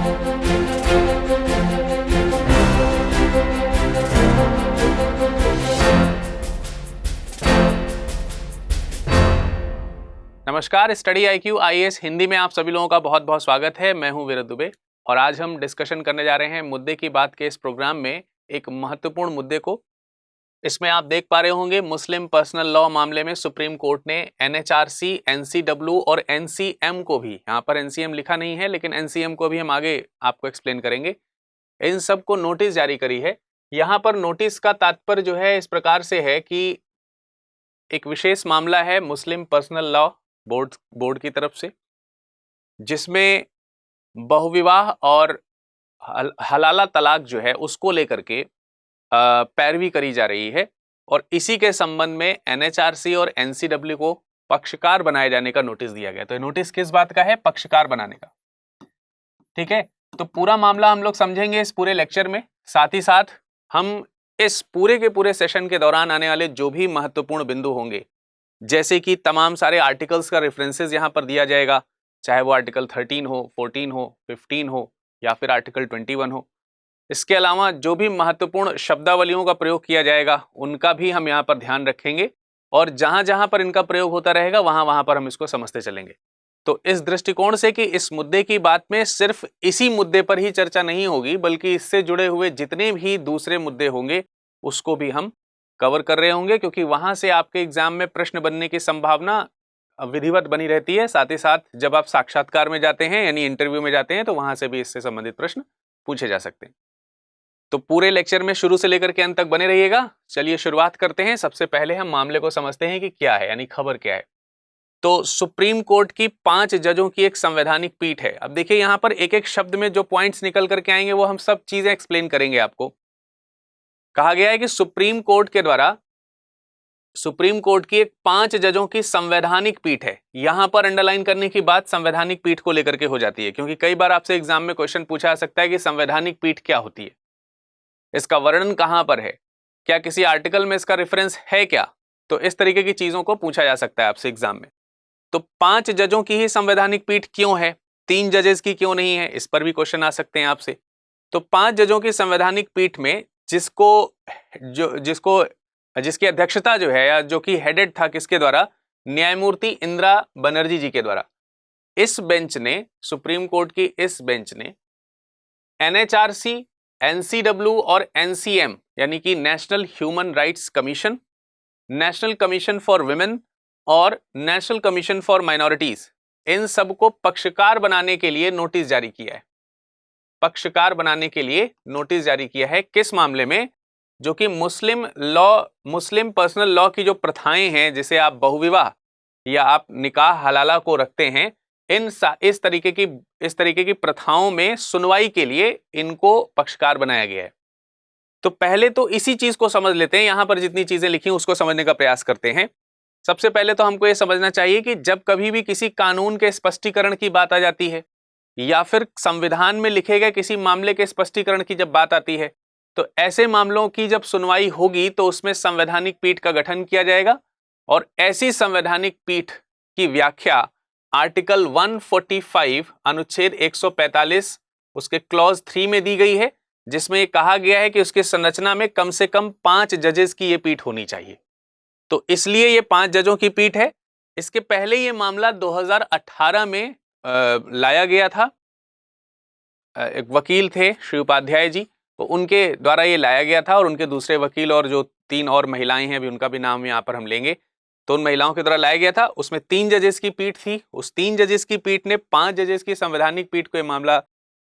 नमस्कार, study IQ IAS Hindi में आप सभी लोगों का बहुत बहुत स्वागत है। मैं हूं वीरत दुबे और आज हम डिस्कशन करने जा रहे हैं मुद्दे की बात के इस प्रोग्राम में एक महत्वपूर्ण मुद्दे को। इसमें आप देख पा रहे होंगे मुस्लिम पर्सनल लॉ मामले में सुप्रीम कोर्ट ने NHRC, NCW और NCM को भी, यहाँ पर NCM लिखा नहीं है लेकिन NCM को भी हम आगे आपको एक्सप्लेन करेंगे, इन सब को नोटिस जारी करी है। यहाँ पर नोटिस का तात्पर्य जो है इस प्रकार से है कि एक विशेष मामला है मुस्लिम पर्सनल लॉ बोर्ड की तरफ से, जिसमें बहुविवाह और हलाला तलाक जो है उसको लेकर के पैरवी करी जा रही है और इसी के संबंध में NHRC और NCW को पक्षकार बनाए जाने का नोटिस दिया गया। तो नोटिस किस बात का है? पक्षकार बनाने का। ठीक है, तो पूरा मामला हम लोग समझेंगे इस पूरे लेक्चर में। साथ ही साथ हम इस पूरे के पूरे सेशन के दौरान आने वाले जो भी महत्वपूर्ण बिंदु होंगे, जैसे कि तमाम सारे आर्टिकल्स का रेफरेंसेस यहाँ पर दिया जाएगा, चाहे वो आर्टिकल 13 हो, 14 हो, 15 हो या फिर आर्टिकल 21 हो। इसके अलावा जो भी महत्वपूर्ण शब्दावलियों का प्रयोग किया जाएगा उनका भी हम यहाँ पर ध्यान रखेंगे और जहाँ जहाँ पर इनका प्रयोग होता रहेगा वहाँ वहाँ पर हम इसको समझते चलेंगे। तो इस दृष्टिकोण से कि इस मुद्दे की बात में सिर्फ इसी मुद्दे पर ही चर्चा नहीं होगी, बल्कि इससे जुड़े हुए जितने भी दूसरे मुद्दे होंगे उसको भी हम कवर कर रहे होंगे, क्योंकि वहां से आपके एग्जाम में प्रश्न बनने की संभावना विधिवत बनी रहती है। साथ ही साथ जब आप साक्षात्कार में जाते हैं यानी इंटरव्यू में जाते हैं तो वहां से भी इससे संबंधित प्रश्न पूछे जा सकते हैं। तो पूरे लेक्चर में शुरू से लेकर के अंत तक बने रहिएगा। चलिए शुरुआत करते हैं। सबसे पहले हम मामले को समझते हैं कि क्या है, यानी खबर क्या है। तो सुप्रीम कोर्ट की 5 जजों की एक संवैधानिक पीठ है। अब देखिए यहाँ पर एक एक शब्द में जो पॉइंट्स निकल करके आएंगे वो हम सब चीजें एक्सप्लेन करेंगे। आपको कहा गया है कि सुप्रीम कोर्ट के द्वारा सुप्रीम कोर्ट की एक 5 जजों की संवैधानिक पीठ है। यहां पर अंडरलाइन करने की बात संवैधानिक पीठ को लेकर के हो जाती है, क्योंकि कई बार आपसे एग्जाम में क्वेश्चन पूछा जा सकता है कि संवैधानिक पीठ क्या होती है, इसका वर्णन कहां पर है, क्या किसी आर्टिकल में इसका रेफरेंस है क्या। तो इस तरीके की चीजों को पूछा जा सकता है आपसे एग्जाम में। तो 5 जजों की ही संवैधानिक पीठ क्यों है, 3 जजेस की क्यों नहीं है, इस पर भी क्वेश्चन आ सकते हैं आपसे। तो 5 जजों की संवैधानिक पीठ में जिसकी अध्यक्षता जो है या जो कि हेडेड था किसके द्वारा, न्यायमूर्ति इंदिरा बनर्जी जी के द्वारा, इस बेंच ने, सुप्रीम कोर्ट की इस बेंच ने NHRC, NCW और NCM यानी कि national human rights commission, national commission for women और नेशनल कमीशन फॉर माइनॉरिटीज, इन सबको पक्षकार बनाने के लिए नोटिस जारी किया है। पक्षकार बनाने के लिए नोटिस जारी किया है किस मामले में? जो कि मुस्लिम पर्सनल लॉ की जो प्रथाएं हैं, जिसे आप बहुविवाह या आप निकाह हलाला को रखते हैं, इस तरीके की प्रथाओं में सुनवाई के लिए इनको पक्षकार बनाया गया है। तो पहले तो इसी चीज को समझ लेते हैं। यहां पर जितनी चीजें लिखी उसको समझने का प्रयास करते हैं। सबसे पहले तो हमको यह समझना चाहिए कि जब कभी भी किसी कानून के स्पष्टीकरण की बात आ जाती है या फिर संविधान में लिखे गए किसी मामले के स्पष्टीकरण की जब बात आती है, तो ऐसे मामलों की जब सुनवाई होगी तो उसमें संवैधानिक पीठ का गठन किया जाएगा और ऐसी संवैधानिक पीठ की व्याख्या आर्टिकल 145 अनुच्छेद 145 उसके क्लॉज 3 में दी गई है, जिसमें कहा गया है कि उसकी संरचना में कम से कम 5 जजेस की यह पीठ होनी चाहिए। तो इसलिए ये 5 जजों की पीठ है। इसके पहले ये मामला 2018 में लाया गया था। एक वकील थे श्री उपाध्याय जी, तो उनके द्वारा ये लाया गया था और उनके दूसरे वकील और जो 3 और महिलाएं हैं, अभी उनका भी नाम यहाँ पर हम लेंगे, तो उन महिलाओं के द्वारा लाया गया था। उसमें 3 जजेस की पीठ थी। उस 3 जजेस की पीठ ने 5 जजेस की संवैधानिक पीठ को ये मामला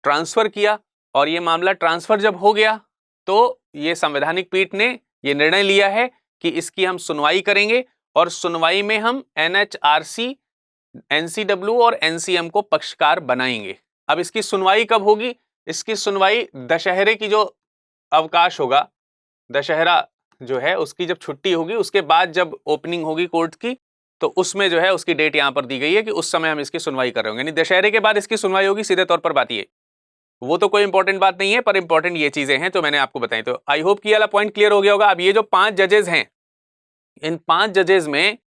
ट्रांसफर किया और ये मामला ट्रांसफर जब हो गया तो ये संवैधानिक पीठ ने ये निर्णय लिया है कि इसकी हम सुनवाई करेंगे और सुनवाई में हम NHRC, NCW और NCM को पक्षकार बनाएंगे। अब इसकी सुनवाई कब होगी? इसकी सुनवाई दशहरे की जो अवकाश होगा, दशहरा जो है उसकी जब छुट्टी होगी उसके बाद जब ओपनिंग होगी कोर्ट की, तो उसमें जो है उसकी डेट यहाँ पर दी गई है कि उस समय हम इसकी सुनवाई कर रहे होंगे। यानी दशहरे के बाद इसकी सुनवाई होगी। सीधे तौर पर बात ये, वो तो कोई इंपॉर्टेंट बात नहीं है, पर इंपॉर्टेंट ये चीजें हैं तो मैंने आपको बताई। तो आई होप कि ये वाला पॉइंट क्लियर हो गया होगा। अब ये जो 5 जजेस हैं, इन 5 जजेस में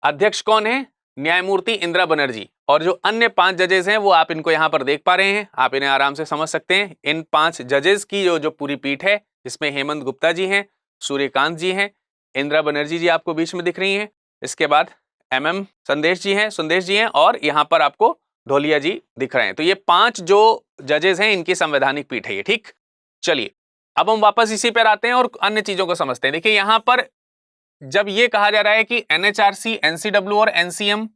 अध्यक्ष कौन है? न्यायमूर्ति इंदिरा बनर्जी, और जो अन्य 5 जजेस हैं वो आप इनको यहाँ पर देख पा रहे हैं, आप इन्हें आराम से समझ सकते हैं। इन 5 जजेस की जो पूरी पीठ है, जिसमें हेमंत गुप्ता जी हैं, सूर्यकांत जी हैं, इंदिरा बनर्जी जी आपको बीच में दिख रही हैं, इसके बाद MM संदेश जी हैं, और यहाँ पर आपको ढोलिया जी दिख रहे हैं। तो ये 5 जो जजेस हैं इनकी संवैधानिक पीठ है ये। ठीक, चलिए अब हम वापस इसी पर आते हैं और अन्य चीजों को समझते हैं। देखिए यहाँ पर जब ये कहा जा रहा है कि NHRC, NCW और NCM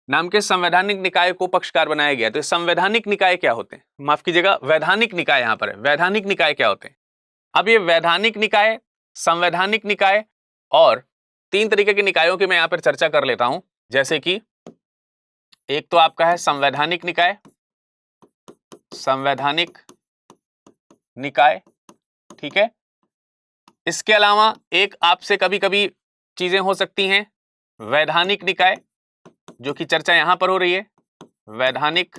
नाम के संवैधानिक निकाय को पक्षकार बनाया गया, तो संवैधानिक निकाय क्या होते हैं, माफ कीजिएगा वैधानिक निकाय यहाँ पर है, वैधानिक निकाय क्या होते हैं। अब ये वैधानिक निकाय, संवैधानिक निकाय और 3 तरीके के निकायों की मैं यहाँ पर चर्चा कर लेता हूं। जैसे कि एक तो आपका है संवैधानिक निकाय, संवैधानिक निकाय, ठीक है। इसके अलावा एक आपसे कभी कभी चीजें हो सकती हैं वैधानिक निकाय, जो कि चर्चा यहां पर हो रही है, वैधानिक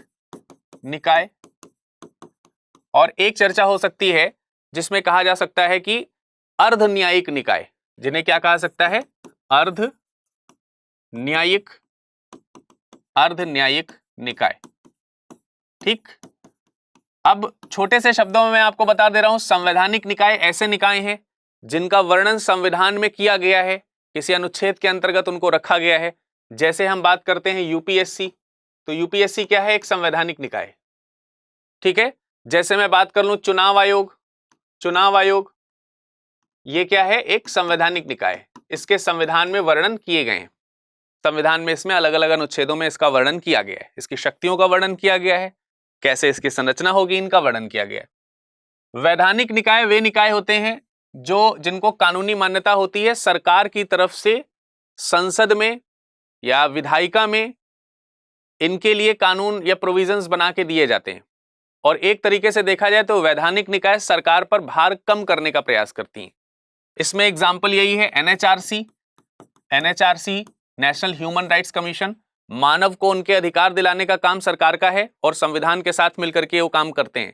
निकाय। और एक चर्चा हो सकती है जिसमें कहा जा सकता है कि अर्ध न्यायिक निकाय, जिन्हें क्या कहा सकता है, अर्ध न्यायिक, अर्ध न्यायिक निकाय। ठीक, अब छोटे से शब्दों में मैं आपको बता दे रहा हूं, संवैधानिक निकाय ऐसे निकाय हैं जिनका वर्णन संविधान में किया गया है, किसी अनुच्छेद के अंतर्गत उनको रखा गया है। जैसे हम बात करते हैं यूपीएससी, तो यूपीएससी क्या है, एक संवैधानिक निकाय है। ठीक है, जैसे मैं बात कर लूं चुनाव आयोग, चुनाव आयोग ये क्या है, एक संवैधानिक निकाय है। इसके संविधान में वर्णन किए गए हैं, संविधान में इसमें अलग अलग अनुच्छेदों में इसका वर्णन किया गया है, इसकी शक्तियों का वर्णन किया गया है, कैसे इसकी संरचना होगी इनका वर्णन किया गया है। वैधानिक निकाय वे निकाय होते हैं जिनको कानूनी मान्यता होती है सरकार की तरफ से, संसद में या विधायिका में इनके लिए कानून या प्रोविजंस बना के दिए जाते हैं। और एक तरीके से देखा जाए तो वैधानिक निकाय सरकार पर भार कम करने का प्रयास करती हैं। इसमें एग्जाम्पल यही है NHRC, NHRC national human rights commission, मानव को उनके अधिकार दिलाने का काम सरकार का है और संविधान के साथ मिलकर के वो काम करते हैं।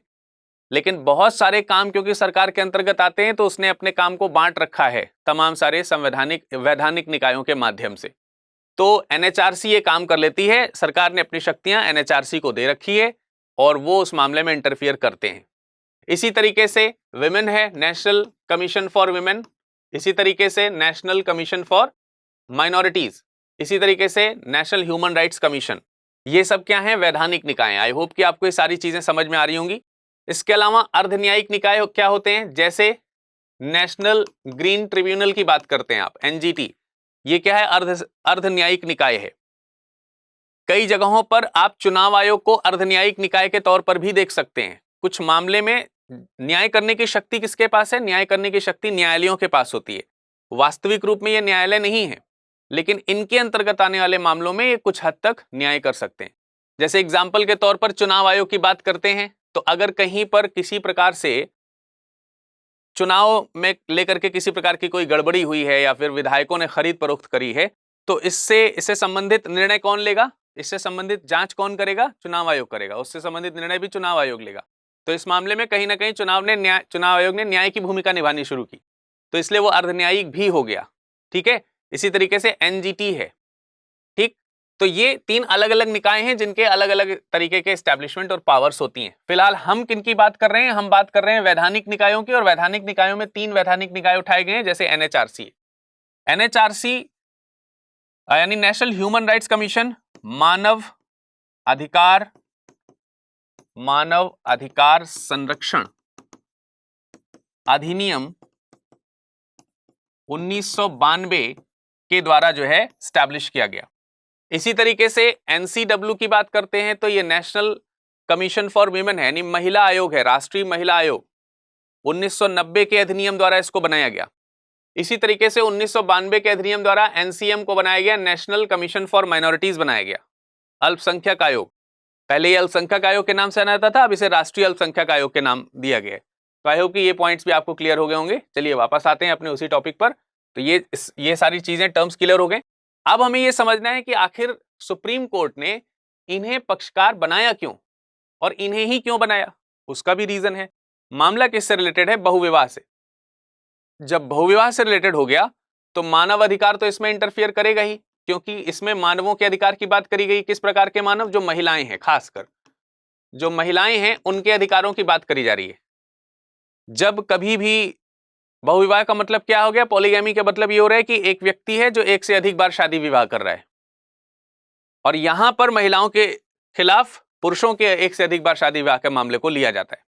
लेकिन बहुत सारे काम क्योंकि सरकार के अंतर्गत आते हैं तो उसने अपने काम को बांट रखा है तमाम सारे संवैधानिक वैधानिक निकायों के माध्यम से। तो NHRC ये काम कर लेती है, सरकार ने अपनी शक्तियां NHRC को दे रखी है और वो उस मामले में इंटरफियर करते हैं। इसी तरीके से विमेन है, नेशनल कमीशन फॉर विमेन, इसी तरीके से नेशनल कमीशन फॉर माइनॉरिटीज, इसी तरीके से नेशनल ह्यूमन राइट्स कमीशन, ये सब क्या है, वैधानिक निकाय। आई होप कि आपको ये सारी चीजें समझ में आ रही होंगी। इसके अलावा अर्ध न्यायिक निकाय क्या होते हैं, जैसे नेशनल ग्रीन ट्रिब्यूनल की बात करते हैं आप, NGT, ये क्या है, अर्ध न्यायिक निकाय है। कई जगहों पर आप चुनाव आयोग को अर्ध न्यायिक निकाय के तौर पर भी देख सकते हैं। कुछ मामले में न्याय करने की शक्ति किसके पास है, न्याय करने की शक्ति न्यायालयों के पास होती है। वास्तविक रूप में ये न्यायालय नहीं है, लेकिन इनके अंतर्गत आने वाले मामलों में ये कुछ हद तक न्याय कर सकते हैं। जैसे एग्जाम्पल के तौर पर चुनाव आयोग की बात करते हैं, तो अगर कहीं पर किसी प्रकार से चुनाव में लेकर के किसी प्रकार की कोई गड़बड़ी हुई है या फिर विधायकों ने खरीद फरोख्त करी है, तो इससे संबंधित निर्णय कौन लेगा, इससे संबंधित जांच कौन करेगा, चुनाव आयोग करेगा, उससे संबंधित निर्णय भी चुनाव आयोग लेगा। तो इस मामले में कहीं ना कहीं चुनाव आयोग ने न्याय की भूमिका निभानी शुरू की, तो इसलिए वो अर्धन्यायिक भी हो गया। ठीक है, इसी तरीके से NGT है। ठीक, तो ये 3 अलग अलग निकाय हैं जिनके अलग अलग तरीके के एस्टैब्लिशमेंट और पावर्स होती हैं। फिलहाल हम किनकी बात कर रहे हैं, हम बात कर रहे हैं वैधानिक निकायों की, और वैधानिक निकायों में 3 वैधानिक निकाय उठाए गए हैं, जैसे NHRC यानी नेशनल ह्यूमन राइट्स कमीशन, मानव अधिकार संरक्षण अधिनियम 1992 के द्वारा जो है स्टैब्लिश किया गया। इसी तरीके से NCW की बात करते हैं तो ये नेशनल कमीशन फॉर वीमेन है, यानी महिला आयोग है, राष्ट्रीय महिला आयोग, 1990 के अधिनियम द्वारा इसको बनाया गया। इसी तरीके से 1992 के अधिनियम द्वारा NCM को बनाया गया, नेशनल कमीशन फॉर माइनॉरिटीज बनाया गया। अल्पसंख्यक आयोग, पहले ये अल्पसंख्यक आयोग के नाम से जाना जाता था, अब इसे राष्ट्रीय अल्पसंख्यक आयोग के नाम दिया गया है। तो आई होप कि ये पॉइंट्स भी आपको क्लियर हो गए होंगे। चलिए वापस आते हैं अपने उसी टॉपिक पर। तो ये सारी चीजें, टर्म्स क्लियर हो गए। अब हमें ये समझना है कि आखिर सुप्रीम कोर्ट ने इन्हें पक्षकार बनाया क्यों, और इन्हें ही क्यों बनाया, उसका भी रीजन है। मामला किससे रिलेटेड है, बहुविवाह से। जब बहुविवाह से रिलेटेड हो गया तो मानव अधिकार तो इसमें इंटरफियर करेगा ही, क्योंकि इसमें मानवों के अधिकार की बात करी गई। किस प्रकार के मानव? जो महिलाएं हैं, खासकर जो महिलाएं हैं उनके अधिकारों की बात करी जा रही है। जब कभी भी बहुविवाह का मतलब क्या हो गया? पॉलीगैमी का मतलब ये हो रहा है कि एक व्यक्ति है जो एक से अधिक बार शादी विवाह कर रहा है, और यहां पर महिलाओं के खिलाफ पुरुषों के एक से अधिक बार शादी विवाह के मामले को लिया जाता है।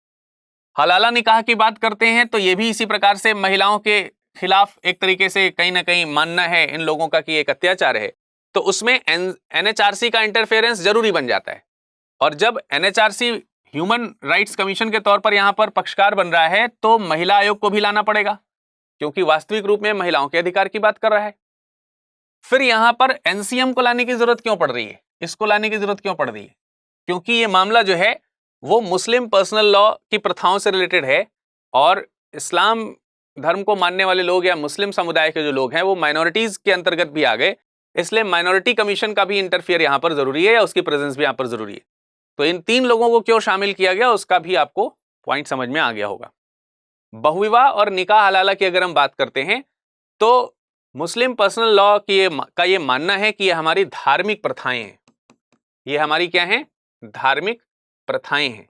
हलाला निकाह की बात करते हैं तो यह भी इसी प्रकार से महिलाओं के खिलाफ एक तरीके से कहीं ना कहीं मानना है इन लोगों का कि एक अत्याचार है, तो उसमें एनएचआरसी का इंटरफेरेंस जरूरी बन जाता है। और जब एनएचआरसी ह्यूमन राइट्स कमीशन के तौर पर यहां पर पक्षकार बन रहा है तो महिला आयोग को भी लाना पड़ेगा, क्योंकि वास्तविक रूप में महिलाओं के अधिकार की बात कर रहा है। फिर यहां पर एनसीएम को लाने की जरूरत क्यों पड़ रही है? इसको लाने की जरूरत क्यों पड़ रही है? क्योंकि ये मामला जो है वो मुस्लिम पर्सनल लॉ की प्रथाओं से रिलेटेड है, और इस्लाम धर्म को मानने वाले लोग या मुस्लिम समुदाय के जो लोग हैं वो माइनॉरिटीज के अंतर्गत भी आ गए, इसलिए माइनॉरिटी कमीशन का भी इंटरफियर यहां पर जरूरी है, या उसकी प्रेजेंस भी यहां पर जरूरी है। तो इन तीन लोगों को क्यों शामिल किया गया उसका भी आपको पॉइंट समझ में आ गया होगा। बहुविवाह और निकाह हलाला की अगर हम बात करते हैं तो मुस्लिम पर्सनल लॉ का ये मानना है कि ये हमारी धार्मिक प्रथाएं हैं। ये हमारी क्या हैं? धार्मिक प्रथाएं हैं।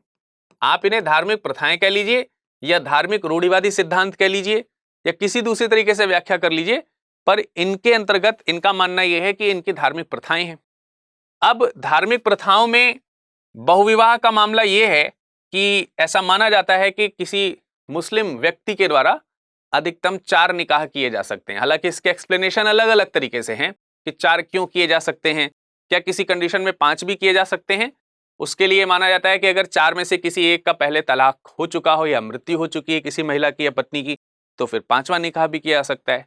आप इन्हें धार्मिक प्रथाएं कह लीजिए या धार्मिक रूढ़िवादी सिद्धांत कह लीजिए या किसी दूसरे तरीके से व्याख्या कर लीजिए, पर इनके अंतर्गत इनका मानना यह है कि इनकी धार्मिक प्रथाएं हैं। अब धार्मिक प्रथाओं में बहुविवाह का मामला यह है कि ऐसा माना जाता है कि किसी मुस्लिम व्यक्ति के द्वारा अधिकतम 4 निकाह किए जा सकते हैं। हालांकि इसके एक्सप्लेनेशन अलग अलग तरीके से हैं कि 4 क्यों किए जा सकते हैं, क्या किसी कंडीशन में 5 भी किए जा सकते हैं। उसके लिए माना जाता है कि अगर 4 में से किसी एक का पहले तलाक हो चुका हो या मृत्यु हो चुकी है किसी महिला की या पत्नी की, तो फिर 5वां निकाह भी किया जा सकता है।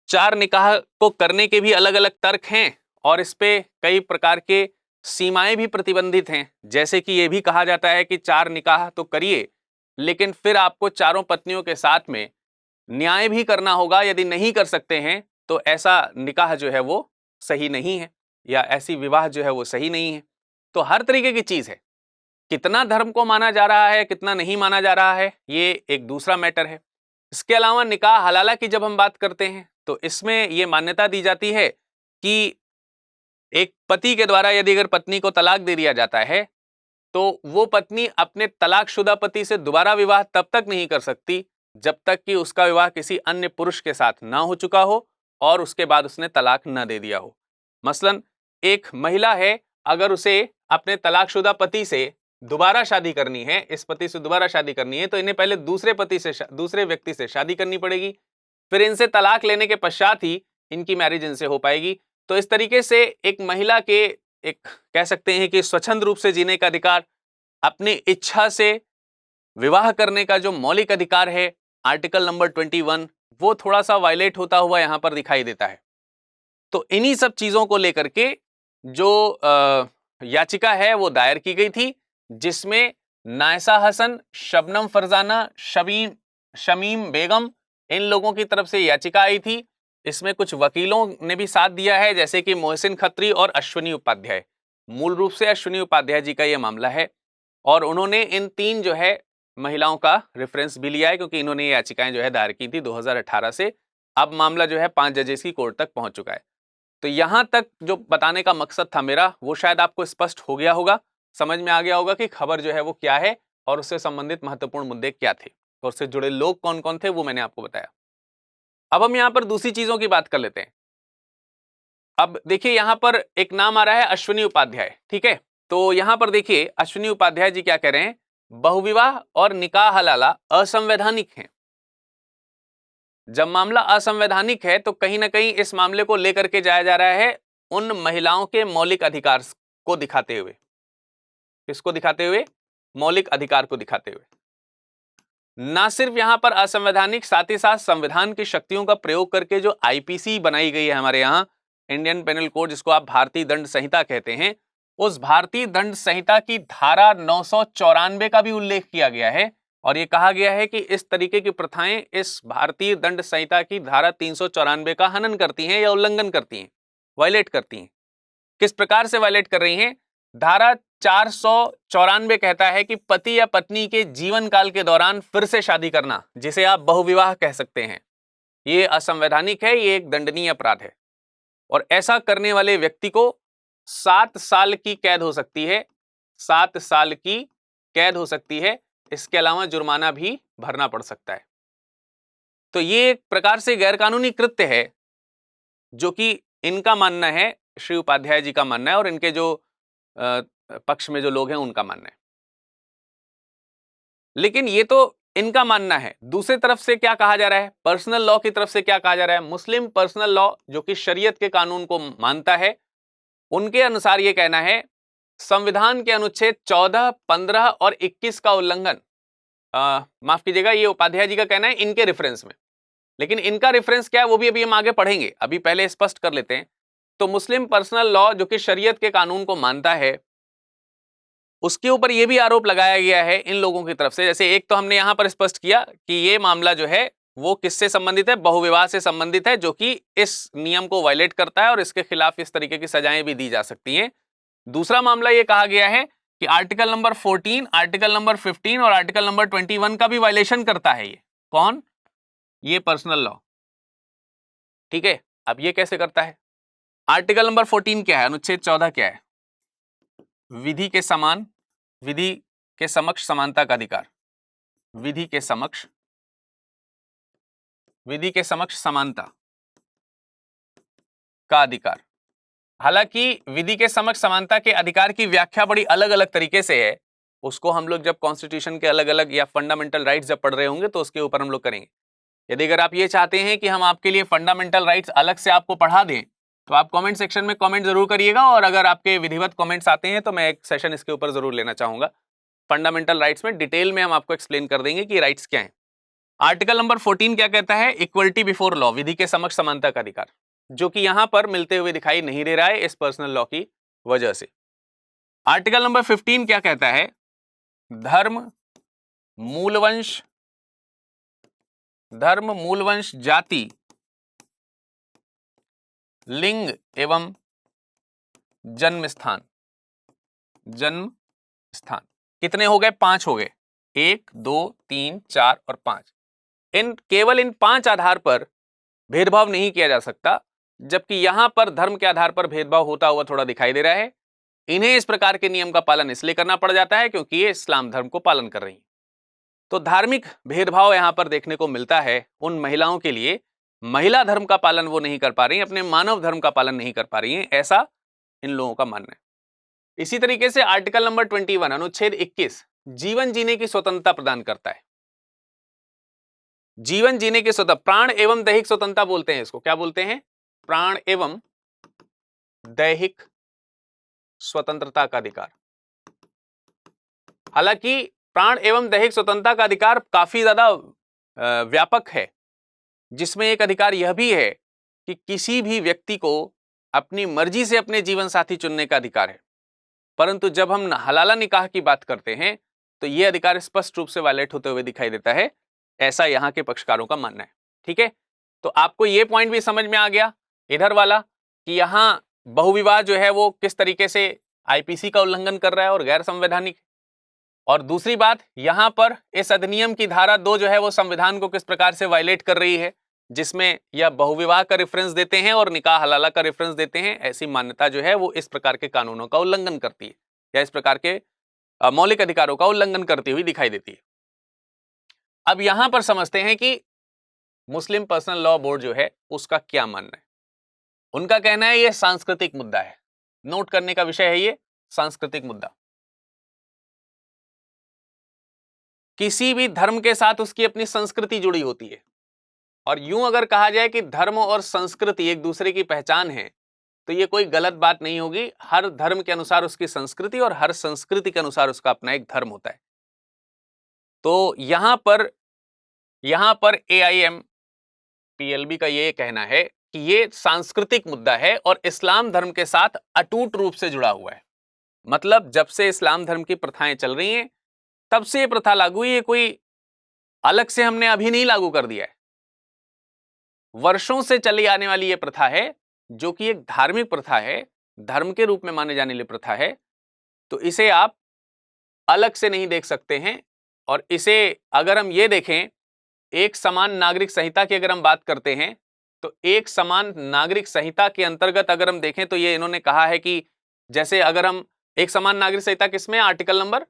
4 निकाह को करने के भी अलग अलग तर्क हैं और इस पे कई प्रकार के सीमाएं भी प्रतिबंधित हैं। जैसे कि यह भी कहा जाता है कि 4 निकाह तो करिए, लेकिन फिर आपको चारों पत्नियों के साथ में न्याय भी करना होगा। यदि नहीं कर सकते हैं तो ऐसा निकाह जो है वो सही नहीं है, या ऐसी विवाह जो है वो सही नहीं है। तो हर तरीके की चीज है। कितना धर्म को माना जा रहा है, कितना नहीं माना जा रहा है, ये एक दूसरा मैटर है। इसके अलावा निकाह हलाला की जब हम बात करते हैं तो इसमें यह मान्यता दी जाती है कि एक पति के द्वारा यदि अगर पत्नी को तलाक दे दिया जाता है तो वो पत्नी अपने तलाकशुदा पति से दोबारा विवाह तब तक नहीं कर सकती जब तक कि उसका विवाह किसी अन्य पुरुष के साथ ना हो चुका हो और उसके बाद उसने तलाक ना दे दिया हो। मसलन एक महिला है, अगर उसे अपने तलाकशुदा पति से दोबारा शादी करनी है, इस पति से दोबारा शादी करनी है, तो इन्हें पहले दूसरे व्यक्ति से शादी करनी पड़ेगी, फिर इनसे तलाक लेने के पश्चात ही इनकी मैरिज इनसे हो पाएगी। तो इस तरीके से एक महिला के एक कह सकते हैं कि स्वच्छंद रूप से जीने का अधिकार, अपनी इच्छा से विवाह करने का जो मौलिक अधिकार है आर्टिकल नंबर 21, वो थोड़ा सा वायलेट होता हुआ यहां पर दिखाई देता है। तो इन्हीं सब चीजों को लेकर के जो याचिका है वो दायर की गई थी, जिसमें नायसा हसन, शबनम फरजाना, शमीम बेगम, इन लोगों की तरफ से याचिका आई थी। इसमें कुछ वकीलों ने भी साथ दिया है, जैसे कि मोहसिन खत्री और अश्विनी उपाध्याय। मूल रूप से अश्विनी उपाध्याय जी का यह मामला है और उन्होंने इन 3 जो है महिलाओं का रेफरेंस भी लिया है, क्योंकि इन्होंने ये याचिकाएं जो है दायर की थी 2018 से। अब मामला जो है 5 जजेस की कोर्ट तक पहुंच चुका है। तो यहां तक जो बताने का मकसद था मेरा, वो शायद आपको स्पष्ट हो गया होगा, समझ में आ गया होगा कि खबर जो है वो क्या है और उससे संबंधित महत्वपूर्ण मुद्दे क्या थे और उससे जुड़े लोग कौन कौन थे, वो मैंने आपको बताया। अब हम यहां पर दूसरी चीजों की बात कर लेते हैं। अब देखिए यहां पर एक नाम आ रहा है अश्विनी उपाध्याय, ठीक है। तो यहां पर देखिए अश्विनी उपाध्याय जी क्या कह रहे हैं, बहुविवाह और निकाह हलाला असंवैधानिक हैं। जब मामला असंवैधानिक है तो कहीं ना कहीं इस मामले को लेकर के जाया जा रहा है उन महिलाओं के मौलिक अधिकार को दिखाते हुए। किसको दिखाते हुए? मौलिक अधिकार को दिखाते हुए। ना सिर्फ यहां पर असंवैधानिक, साथ ही साथ संविधान की शक्तियों का प्रयोग करके जो आईपीसी बनाई गई है हमारे यहां, इंडियन पेनल कोड, जिसको आप भारतीय दंड संहिता कहते हैं, उस भारतीय दंड संहिता की धारा 994 का भी उल्लेख किया गया है और यह कहा गया है कि इस तरीके की प्रथाएं इस भारतीय दंड संहिता की धारा 394 का हनन करती हैं या उल्लंघन करती हैं, वायलेट करती हैं। किस प्रकार से वायलेट कर रही हैं? धारा 494 कहता है कि पति या पत्नी के जीवन काल के दौरान फिर से शादी करना, जिसे आप बहुविवाह कह सकते हैं, ये असंवैधानिक है, ये एक दंडनीय अपराध है। और ऐसा करने वाले व्यक्ति को 7 साल की कैद हो सकती है, 7 साल की कैद हो सकती है। इसके अलावा जुर्माना भी भरना पड़ सकता है। तो ये एक प्रकार से गैरकानूनी कृत्य है जो कि इनका मानना है, श्री उपाध्याय जी का मानना है और इनके जो पक्ष में जो लोग हैं उनका मानना है। लेकिन ये तो इनका मानना है, दूसरी तरफ से क्या कहा जा रहा है, पर्सनल लॉ की तरफ से क्या कहा जा रहा है। मुस्लिम पर्सनल लॉ जो कि शरीयत के कानून को मानता है, उनके अनुसार ये कहना है संविधान के अनुच्छेद 14, 15 और 21 का उल्लंघन, माफ कीजिएगा, ये उपाध्याय जी का कहना है इनके रेफरेंस में, लेकिन इनका रेफरेंस क्या है वो भी अभी हम आगे पढ़ेंगे, अभी पहले स्पष्ट कर लेते हैं। तो मुस्लिम पर्सनल लॉ जो कि शरीयत के कानून को मानता है, उसके ऊपर यह भी आरोप लगाया गया है इन लोगों की तरफ से। जैसे एक तो हमने यहां पर स्पष्ट किया कि यह मामला जो है वो किससे संबंधित है, बहुविवाह से संबंधित है, जो कि इस नियम को वायलेट करता है और इसके खिलाफ इस तरीके की सजाएं भी दी जा सकती हैं। दूसरा मामला यह कहा गया है कि आर्टिकल नंबर 14, आर्टिकल नंबर 15 और आर्टिकल नंबर 21 का भी वायलेशन करता है। ये कौन, ये पर्सनल लॉ, ठीक है। अब ये कैसे करता है, आर्टिकल नंबर 14 क्या है, अनुच्छेद 14 क्या है, विधि के समान, विधि के समक्ष समानता का अधिकार, विधि के समक्ष, विधि के समक्ष समानता का अधिकार। हालांकि विधि के समक्ष समानता के अधिकार की व्याख्या बड़ी अलग अलग तरीके से है, उसको हम लोग जब कॉन्स्टिट्यूशन के अलग अलग या फंडामेंटल राइट्स जब पढ़ रहे होंगे तो उसके ऊपर हम लोग करेंगे। यदि अगर आप ये चाहते हैं कि हम आपके लिए फंडामेंटल राइट्स अलग से आपको पढ़ा दें तो आप कमेंट सेक्शन में कमेंट जरूर करिएगा, और अगर आपके विधिवत कमेंट्स आते हैं तो मैं एक सेशन इसके ऊपर जरूर लेना चाहूंगा। फंडामेंटल राइट्स में डिटेल में हम आपको एक्सप्लेन कर देंगे कि राइट्स क्या हैं। आर्टिकल नंबर 14 क्या कहता है, इक्वलिटी बिफोर लॉ, विधि के समक्ष समानता का अधिकार, जो कि यहां पर मिलते हुए दिखाई नहीं दे रहा है इस पर्सनल लॉ की वजह से। आर्टिकल नंबर 15 क्या कहता है, धर्म, मूलवंश, धर्म, मूलवंश, जाति, लिंग एवं जन्म स्थान, जन्म स्थान। कितने हो गए, 5 हो गए, 1, 2, 3, 4 और 5। केवल इन 5 आधार पर भेदभाव नहीं किया जा सकता, जबकि यहां पर धर्म के आधार पर भेदभाव होता हुआ थोड़ा दिखाई दे रहा है। इन्हें इस प्रकार के नियम का पालन इसलिए करना पड़ जाता है क्योंकि ये इस्लाम धर्म को पालन कर रही हैं। तो धार्मिक भेदभाव यहां पर देखने को मिलता है उन महिलाओं के लिए, महिला धर्म का पालन वो नहीं कर पा रही, अपने मानव धर्म का पालन नहीं कर पा रही हैं, ऐसा इन लोगों का मानना है। इसी तरीके से आर्टिकल नंबर 21, अनुच्छेद 21, जीवन जीने की स्वतंत्रता प्रदान करता है। जीवन जीने की स्वतंत्रता, प्राण एवं दैहिक स्वतंत्रता बोलते हैं इसको, क्या बोलते हैं, प्राण एवं दैहिक स्वतंत्रता का अधिकार। हालांकि प्राण एवं दैहिक स्वतंत्रता का अधिकार काफी ज्यादा व्यापक है, जिसमें एक अधिकार यह भी है कि किसी भी व्यक्ति को अपनी मर्जी से अपने जीवन साथी चुनने का अधिकार है। परंतु जब हम हलाला निकाह की बात करते हैं तो यह अधिकार स्पष्ट रूप से वायलेट होते हुए दिखाई देता है, ऐसा यहां के पक्षकारों का मानना है। ठीक है, तो आपको यह पॉइंट भी समझ में आ गया इधर वाला कि यहां बहुविवाह जो है वो किस तरीके से आईपीसी का उल्लंघन कर रहा है और गैर संवैधानिक। और दूसरी बात, यहां पर इस अधिनियम की धारा 2 जो है वो संविधान को किस प्रकार से वायलेट कर रही है, जिसमें यह बहुविवाह का रेफरेंस देते हैं और निकाह हलाला का रेफरेंस देते हैं। ऐसी मान्यता जो है वो इस प्रकार के कानूनों का उल्लंघन करती है या इस प्रकार के मौलिक अधिकारों का उल्लंघन करती हुई दिखाई देती है। अब यहां पर समझते हैं कि मुस्लिम पर्सनल लॉ बोर्ड जो है उसका क्या मानना है। उनका कहना है यह सांस्कृतिक मुद्दा है, नोट करने का विषय है ये सांस्कृतिक मुद्दा। किसी भी धर्म के साथ उसकी अपनी संस्कृति जुड़ी होती है, और यूं अगर कहा जाए कि धर्म और संस्कृति एक दूसरे की पहचान है तो यह कोई गलत बात नहीं होगी। हर धर्म के अनुसार उसकी संस्कृति और हर संस्कृति के अनुसार उसका अपना एक धर्म होता है। तो यहां पर AIMPLB का यह कहना है कि यह सांस्कृतिक मुद्दा है और इस्लाम धर्म के साथ अटूट रूप से जुड़ा हुआ है। मतलब जब से इस्लाम धर्म की प्रथाएं चल रही हैं तब से यह प्रथा लागू हुई है, कोई अलग से हमने अभी नहीं लागू कर दिया है। वर्षों से चली आने वाली यह प्रथा है जो कि एक धार्मिक प्रथा है, धर्म के रूप में माने जाने वाली प्रथा है। तो इसे आप अलग से नहीं देख सकते हैं। और इसे अगर हम ये देखें, एक समान नागरिक संहिता की अगर हम बात करते हैं तो एक समान नागरिक संहिता के अंतर्गत अगर हम देखें तो ये इन्होंने कहा है कि जैसे अगर हम एक समान नागरिक संहिता किसमें, आर्टिकल नंबर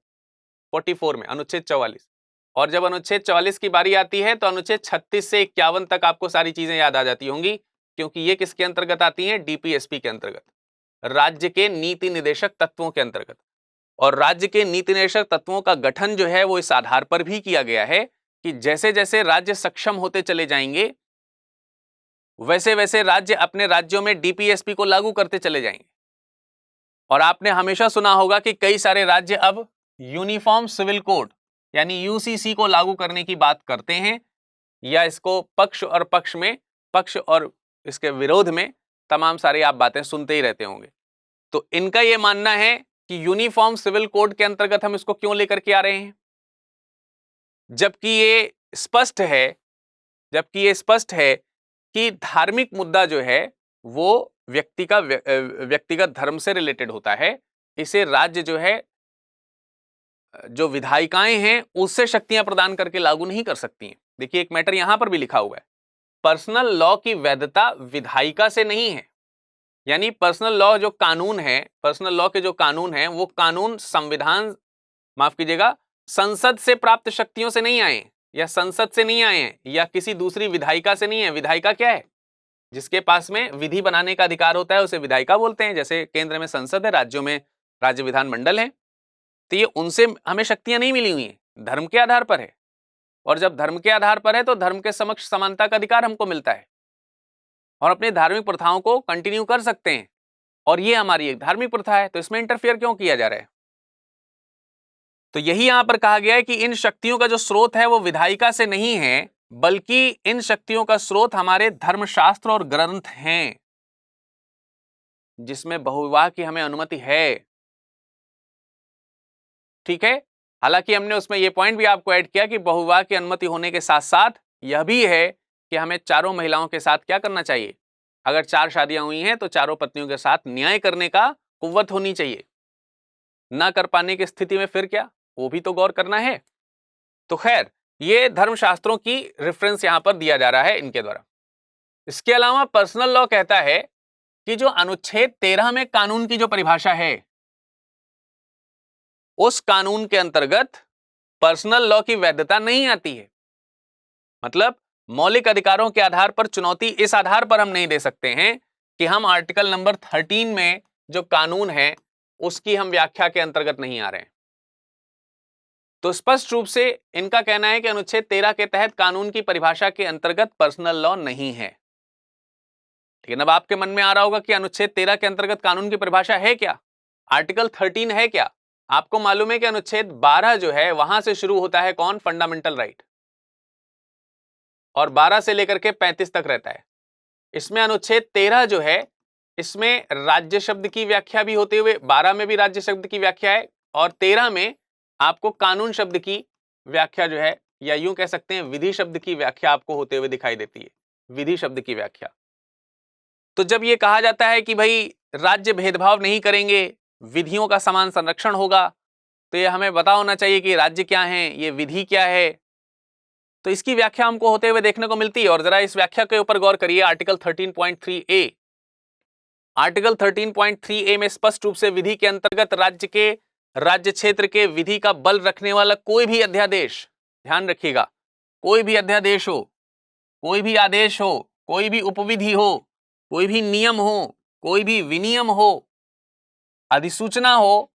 44 में, अनुच्छेद 44। और जब अनुच्छेद 44 की बारी आती है तो अनुच्छेद 36 से 51 तक आपको सारी चीजें याद आ जाती होंगी, क्योंकि ये किसके अंतर्गत आती हैं, डीपीएसपी के अंतर्गत, राज्य के नीति निदेशक तत्वों के अंतर्गत। और राज्य के नीति निदेशक तत्वों का गठन जो है वो इस आधार पर भी किया गया है कि जैसे जैसे राज्य सक्षम होते चले जाएंगे वैसे वैसे राज्य अपने राज्यों में डीपीएसपी को लागू करते चले जाएंगे। और आपने हमेशा सुना होगा कि कई सारे राज्य अब यूनिफॉर्म सिविल कोड यानी यूसीसी को लागू करने की बात करते हैं, या इसको पक्ष और इसके विरोध में तमाम सारी आप बातें सुनते ही रहते होंगे। तो इनका यह मानना है कि यूनिफॉर्म सिविल कोड के अंतर्गत हम इसको क्यों लेकर के आ रहे हैं, जबकि ये स्पष्ट है कि धार्मिक मुद्दा जो है वो व्यक्तिगत धर्म से रिलेटेड होता है। इसे राज्य जो है, जो विधायिकाएं हैं उससे शक्तियां प्रदान करके लागू नहीं कर सकती हैं। देखिए एक मैटर यहां पर भी लिखा हुआ है, पर्सनल लॉ की वैधता विधायिका से नहीं है। यानी पर्सनल लॉ जो कानून है, पर्सनल लॉ के जो कानून हैं वो कानून संसद से प्राप्त शक्तियों से नहीं आए, या संसद से नहीं आए हैं, या किसी दूसरी विधायिका से नहीं है। विधायिका क्या है, जिसके पास में विधि बनाने का अधिकार होता है उसे विधायिका बोलते हैं। जैसे केंद्र में संसद है, राज्यों में राज्य विधानमंडल है। तो ये उनसे हमें शक्तियां नहीं मिली हुई हैं, धर्म के आधार पर है। और जब धर्म के आधार पर है तो धर्म के समक्ष समानता का अधिकार हमको मिलता है और अपनी धार्मिक प्रथाओं को कंटिन्यू कर सकते हैं। और ये हमारी एक धार्मिक प्रथा है, तो इसमें इंटरफेयर क्यों किया जा रहा है। तो यही यहां पर कहा गया है कि इन शक्तियों का जो स्रोत है वो विधायिका से नहीं है, बल्कि इन शक्तियों का स्रोत हमारे धर्मशास्त्र और ग्रंथ हैं, जिसमें बहुविवाह की हमें अनुमति है। ठीक है, हालांकि हमने उसमें यह पॉइंट भी आपको ऐड किया कि बहुविवाह की अनुमति होने के साथ साथ यह भी है कि हमें चारों महिलाओं के साथ क्या करना चाहिए। अगर 4 शादियां हुई हैं तो चारों पत्नियों के साथ न्याय करने का कुव्वत होनी चाहिए। ना कर पाने की स्थिति में फिर क्या, वो भी तो गौर करना है। तो खैर ये धर्मशास्त्रों की रेफरेंस यहां पर दिया जा रहा है इनके द्वारा। इसके अलावा पर्सनल लॉ कहता है कि जो अनुच्छेद 13 में कानून की जो परिभाषा है, उस कानून के अंतर्गत पर्सनल लॉ की वैधता नहीं आती है। मतलब मौलिक अधिकारों के आधार पर चुनौती इस आधार पर हम नहीं दे सकते हैं कि हम आर्टिकल नंबर 13 में जो कानून है उसकी हम व्याख्या के अंतर्गत नहीं आ रहे हैं। तो स्पष्ट रूप से इनका कहना है कि अनुच्छेद 13 के तहत कानून की परिभाषा के अंतर्गत पर्सनल लॉ नहीं है। लेकिन अब आपके मन में आ रहा होगा कि अनुच्छेद 13 के अंतर्गत कानून की परिभाषा है क्या, आर्टिकल 13 है क्या। आपको मालूम है कि अनुच्छेद 12 जो है वहां से शुरू होता है कौन, फंडामेंटल राइट, और 12 से लेकर के 35 तक रहता है। इसमें अनुच्छेद 13 जो है इसमें राज्य शब्द की व्याख्या भी होते हुए, 12 में भी राज्य शब्द की व्याख्या है और 13 में आपको कानून शब्द की व्याख्या जो है, या यूं कह सकते हैं विधि शब्द की व्याख्या आपको होते हुए दिखाई देती है, विधि शब्द की व्याख्या। तो जब यह कहा जाता है कि भाई राज्य भेदभाव नहीं करेंगे, विधियों का समान संरक्षण होगा, तो यह हमें पता होना चाहिए कि राज्य क्या है, ये विधि क्या है। तो इसकी व्याख्या हमको होते हुए देखने को मिलती है। और जरा इस व्याख्या के ऊपर गौर करिए, आर्टिकल 13.3A। आर्टिकल 13.3A में स्पष्ट रूप से विधि के अंतर्गत राज्य क्षेत्र के विधि का बल रखने वाला कोई भी अध्यादेश, ध्यान रखिएगा, कोई भी अध्यादेश हो, कोई भी आदेश हो, कोई भी उपविधि हो, कोई भी नियम हो, कोई भी विनियम हो, अधिसूचना हो,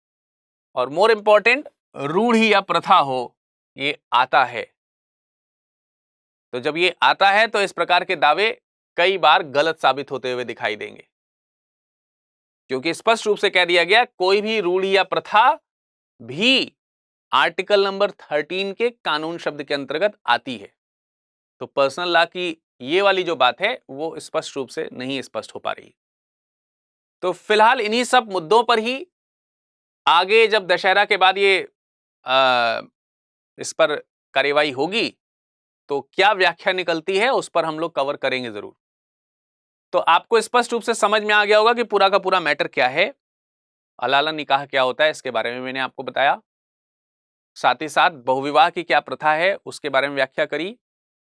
और मोर इंपॉर्टेंट रूढ़ि या प्रथा हो, ये आता है। तो जब ये आता है तो इस प्रकार के दावे कई बार गलत साबित होते हुए दिखाई देंगे, क्योंकि स्पष्ट रूप से कह दिया गया कोई भी रूढ़ि या प्रथा भी आर्टिकल नंबर 13 के कानून शब्द के अंतर्गत आती है। तो पर्सनल लॉ की ये वाली जो बात है वो स्पष्ट रूप से नहीं स्पष्ट हो पा रही। तो फिलहाल इन्हीं सब मुद्दों पर ही आगे जब दशहरा के बाद ये इस पर कार्यवाही होगी तो क्या व्याख्या निकलती है उस पर हम लोग कवर करेंगे जरूर। तो आपको स्पष्ट रूप से समझ में आ गया होगा कि पूरा का पूरा मैटर क्या है, हलाला निकाह क्या होता है, इसके बारे में मैंने आपको बताया। साथ ही साथ बहुविवाह की क्या प्रथा है उसके बारे में व्याख्या करी,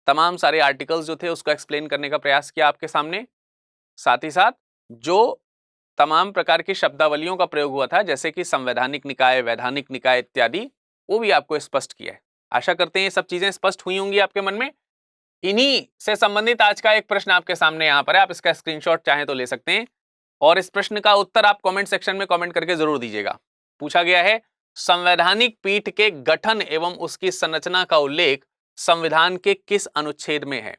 तमाम सारे आर्टिकल्स जो थे उसको एक्सप्लेन करने का प्रयास किया आपके सामने। साथ ही साथ जो तमाम प्रकार की शब्दावलियों का प्रयोग हुआ था जैसे कि संवैधानिक निकाय, वैधानिक निकाय इत्यादि, वो भी आपको स्पष्ट किया है। आशा करते हैं ये सब चीजें स्पष्ट हुई होंगी आपके मन में। इन्हीं से संबंधित आज का एक प्रश्न आपके सामने यहां पर है, आप इसका स्क्रीनशॉट चाहें तो ले सकते हैं और इस प्रश्न का उत्तर आप कमेंट सेक्शन में कमेंट करके जरूर दीजिएगा। पूछा गया है, संवैधानिक पीठ के गठन एवं उसकी संरचना का उल्लेख संविधान के किस अनुच्छेद में है?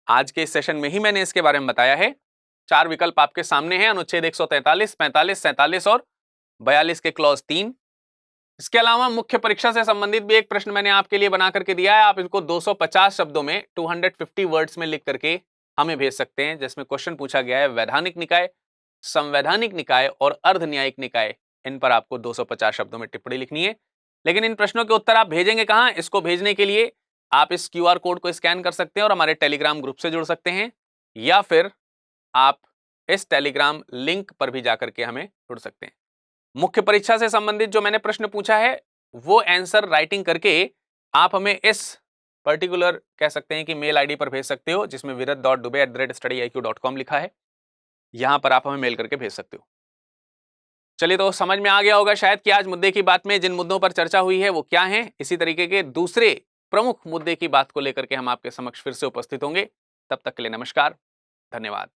आज के इस सेशन में ही मैंने इसके बारे में बताया है। 4 विकल्प आपके सामने हैं, अनुच्छेद 143, 45, 47 और 42 के क्लॉज 3। इसके अलावा मुख्य परीक्षा से संबंधित भी एक प्रश्न मैंने आपके लिए बना करके दिया है। आप इनको 250 शब्दों में 250 वर्ड्स में लिख करके हमें भेज सकते हैं, जिसमें क्वेश्चन पूछा गया है वैधानिक निकाय, संवैधानिक निकाय और अर्धन्यायिक निकाय। इन पर आपको 250 शब्दों में टिप्पणी लिखनी है। लेकिन इन प्रश्नों के उत्तर आप भेजेंगे कहां? इसको भेजने के लिए आप इस QR कोड को स्कैन कर सकते हैं और हमारे टेलीग्राम ग्रुप से जुड़ सकते हैं, या फिर आप इस टेलीग्राम लिंक पर भी जाकर के हमें जुड़ सकते हैं। मुख्य परीक्षा से संबंधित जो मैंने प्रश्न पूछा है वो आंसर राइटिंग करके आप हमें इस पर्टिकुलर कह सकते हैं कि मेल आईडी पर भेज सकते हो, जिसमें virat.dube@studiiq.com लिखा है। यहां पर आप हमें मेल करके भेज सकते हो। चलिए, तो समझ में आ गया होगा शायद कि आज मुद्दे की बात में जिन मुद्दों पर चर्चा हुई है वो क्या है। इसी तरीके के दूसरे प्रमुख मुद्दे की बात को लेकर के हम आपके समक्ष फिर से उपस्थित होंगे। तब तक के लिए नमस्कार, धन्यवाद।